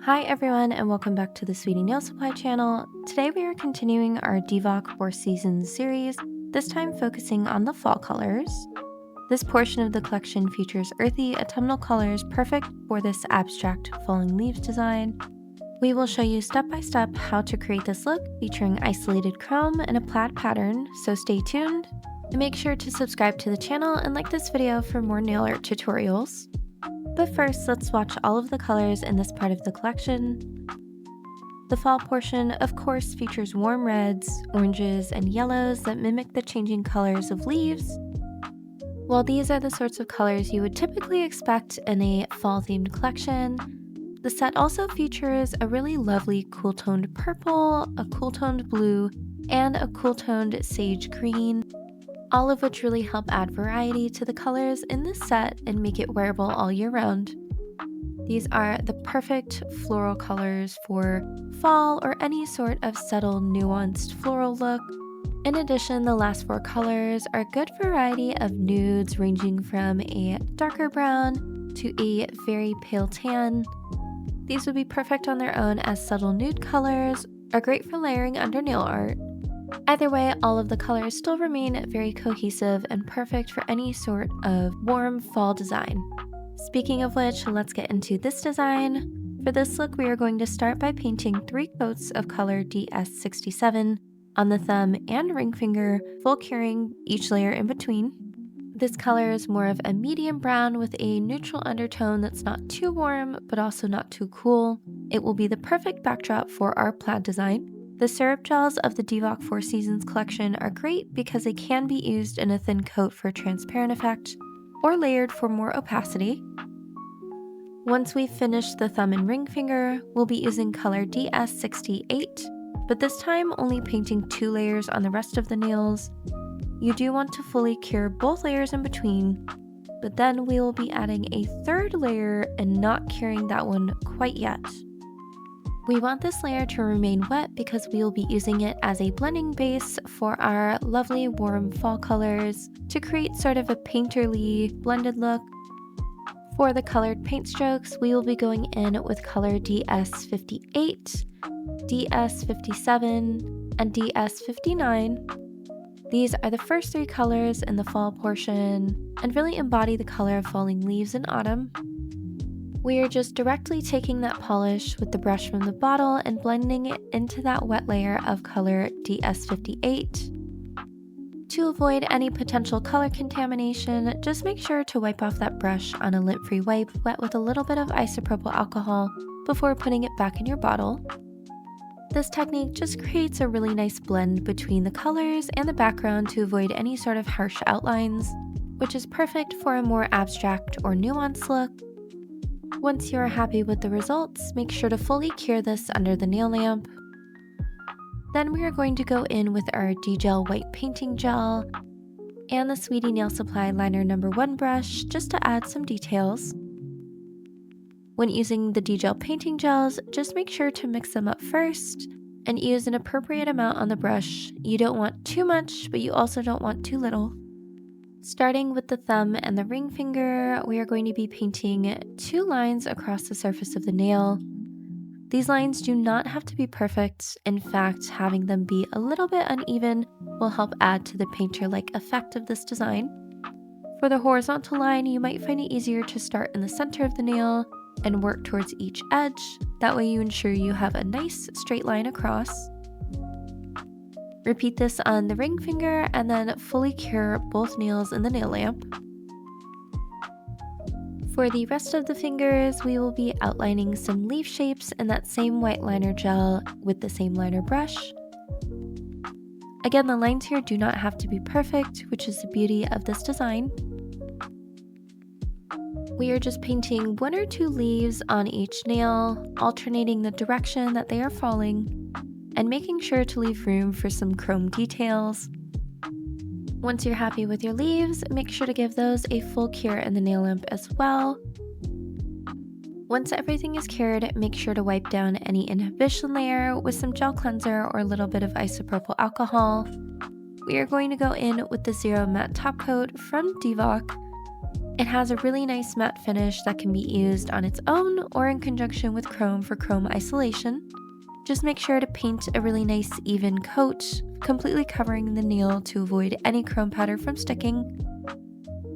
Hi everyone and welcome back to the Sweetie Nail Supply channel. Today we are continuing our DVOK Four Seasons series, this time focusing on the fall colors. This portion of the collection features earthy autumnal colors perfect for this abstract falling leaves design. We will show you step by step how to create this look featuring isolated chrome and a plaid pattern, so stay tuned. And make sure to subscribe to the channel and like this video for more nail art tutorials. But first, let's swatch all of the colors in this part of the collection. The fall portion, of course, features warm reds, oranges, and yellows that mimic the changing colors of leaves. While these are the sorts of colors you would typically expect in a fall-themed collection, the set also features a really lovely cool-toned purple, a cool-toned blue, and a cool-toned sage green, all of which really help add variety to the colors in this set and make it wearable all year round. These are the perfect floral colors for fall or any sort of subtle nuanced floral look. In addition, the last four colors are a good variety of nudes ranging from a darker brown to a very pale tan. These would be perfect on their own as subtle nude colors, are great for layering under nail art. Either way, all of the colors still remain very cohesive and perfect for any sort of warm fall design. Speaking of which, let's get into this design. For this look, we are going to start by painting 3 coats of color DS67 on the thumb and ring finger, full curing each layer in between. This color is more of a medium brown with a neutral undertone that's not too warm, but also not too cool. It will be the perfect backdrop for our plaid design. The syrup gels of the DVOK Four Seasons collection are great because they can be used in a thin coat for a transparent effect, or layered for more opacity. Once we've finished the thumb and ring finger, we'll be using color DS68, but this time only painting 2 layers on the rest of the nails. You do want to fully cure both layers in between, but then we will be adding a 3rd layer and not curing that one quite yet. We want this layer to remain wet because we will be using it as a blending base for our lovely warm fall colors to create sort of a painterly blended look. For the colored paint strokes, we will be going in with color DS58, DS57, and DS59. These are the first 3 colors in the fall portion and really embody the color of falling leaves in autumn. We are just directly taking that polish with the brush from the bottle and blending it into that wet layer of color DS58. To avoid any potential color contamination, just make sure to wipe off that brush on a lint-free wipe wet with a little bit of isopropyl alcohol before putting it back in your bottle. This technique just creates a really nice blend between the colors and the background to avoid any sort of harsh outlines, which is perfect for a more abstract or nuanced look. Once you are happy with the results, make sure to fully cure this under the nail lamp. Then we are going to go in with our D-Gel White Painting Gel and the Sweetie Nail Supply Liner No. 1 brush just to add some details. When using the D-Gel painting gels, just make sure to mix them up first and use an appropriate amount on the brush. You don't want too much, but you also don't want too little. Starting with the thumb and the ring finger, we are going to be painting 2 lines across the surface of the nail. These lines do not have to be perfect. In fact, having them be a little bit uneven will help add to the painter-like effect of this design. For the horizontal line, you might find it easier to start in the center of the nail and work towards each edge. That way you ensure you have a nice straight line across. Repeat this on the ring finger and then fully cure both nails in the nail lamp. For the rest of the fingers, we will be outlining some leaf shapes in that same white liner gel with the same liner brush. Again, the lines here do not have to be perfect, which is the beauty of this design. We are just painting 1 or 2 leaves on each nail, alternating the direction that they are falling, and making sure to leave room for some chrome details. Once you're happy with your leaves, make sure to give those a full cure in the nail lamp as well. Once everything is cured, make sure to wipe down any inhibition layer with some gel cleanser or a little bit of isopropyl alcohol. We are going to go in with the Zero Matte Top Coat from DVOK It has a really nice matte finish that can be used on its own or in conjunction with chrome for chrome isolation. Just make sure to paint a really nice even coat, completely covering the nail to avoid any chrome powder from sticking.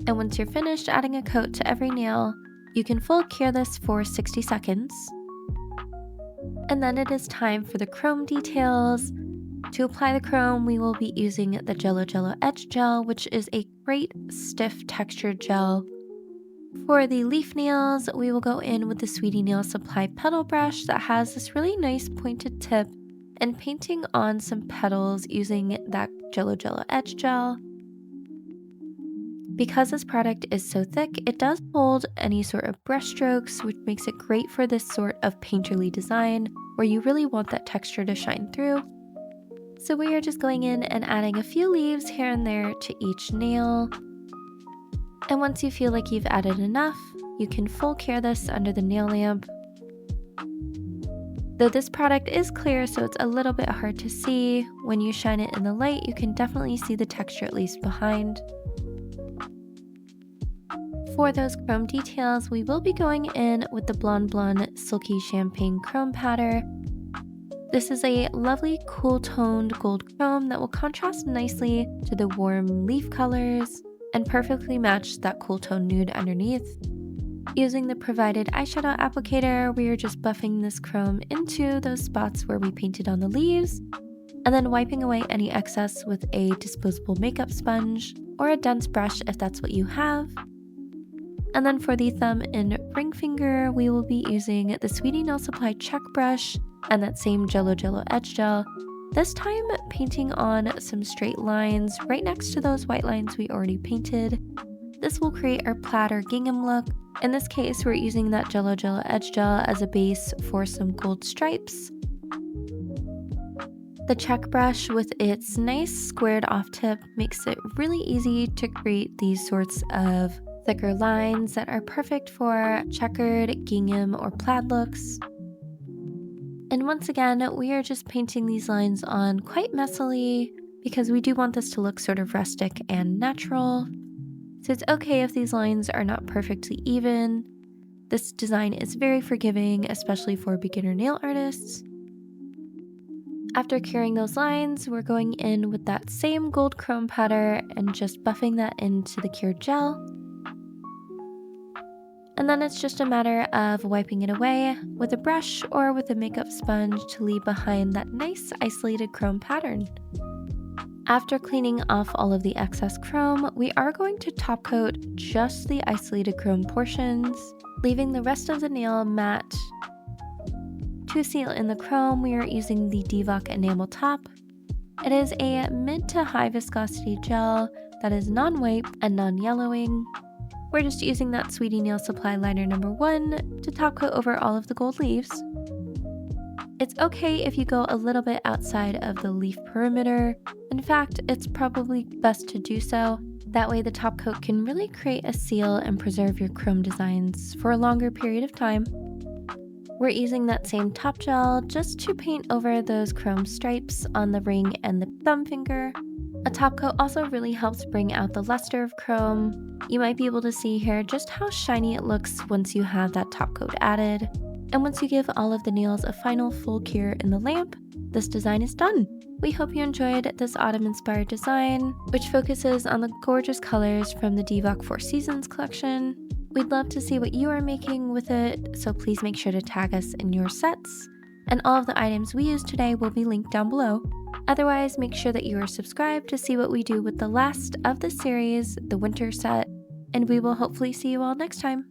And once you're finished adding a coat to every nail, you can full cure this for 60 seconds. And then it is time for the chrome details. To apply the chrome, we will be using the Jello Edge Gel, which is a great stiff textured gel. For the leaf nails, we will go in with the Sweetie Nail Supply petal brush that has this really nice pointed tip and painting on some petals using that Jello Edge Gel. Because this product is so thick, it does hold any sort of brush strokes, which makes it great for this sort of painterly design where you really want that texture to shine through. So we are just going in and adding a few leaves here and there to each nail. And once you feel like you've added enough, you can full cure this under the nail lamp. Though this product is clear, so it's a little bit hard to see, when you shine it in the light, you can definitely see the texture at least behind. For those chrome details, we will be going in with the Blonde Silky Champagne Chrome Powder. This is a lovely cool toned gold chrome that will contrast nicely to the warm leaf colors and perfectly match that cool tone nude underneath. Using the provided eyeshadow applicator, we are just buffing this chrome into those spots where we painted on the leaves, and then wiping away any excess with a disposable makeup sponge or a dense brush if that's what you have. And then for the thumb and ring finger, we will be using the Sweetie Nail Supply check brush and that same Jello Edge Gel, this time painting on some straight lines right next to those white lines we already painted. This will create our plaid or gingham look. In this case, we're using that Jello Edge Gel as a base for some gold stripes. The check brush with its nice squared off tip makes it really easy to create these sorts of thicker lines that are perfect for checkered, gingham, or plaid looks. And once again, we are just painting these lines on quite messily because we do want this to look sort of rustic and natural. So it's okay if these lines are not perfectly even. This design is very forgiving, especially for beginner nail artists. After curing those lines, we're going in with that same gold chrome powder and just buffing that into the cured gel. And then it's just a matter of wiping it away with a brush or with a makeup sponge to leave behind that nice isolated chrome pattern. After cleaning off all of the excess chrome, we are going to top coat just the isolated chrome portions, leaving the rest of the nail matte. To seal in the chrome, we are using the DVOK Enamel Top. It is a mid to high viscosity gel that is non-white and non-yellowing. We're just using that Sweetie Nail Supply Liner number 1 to top coat over all of the gold leaves. It's okay if you go a little bit outside of the leaf perimeter. In fact, it's probably best to do so. That way the top coat can really create a seal and preserve your chrome designs for a longer period of time. We're using that same top gel just to paint over those chrome stripes on the ring and the thumb finger. A top coat also really helps bring out the luster of chrome. You might be able to see here just how shiny it looks once you have that top coat added. And once you give all of the nails a final full cure in the lamp, this design is done. We hope you enjoyed this autumn-inspired design, which focuses on the gorgeous colors from the DVOK Four Seasons collection. We'd love to see what you are making with it, so please make sure to tag us in your sets. And all of the items we used today will be linked down below. Otherwise, make sure that you are subscribed to see what we do with the last of the series, the winter set, and we will hopefully see you all next time.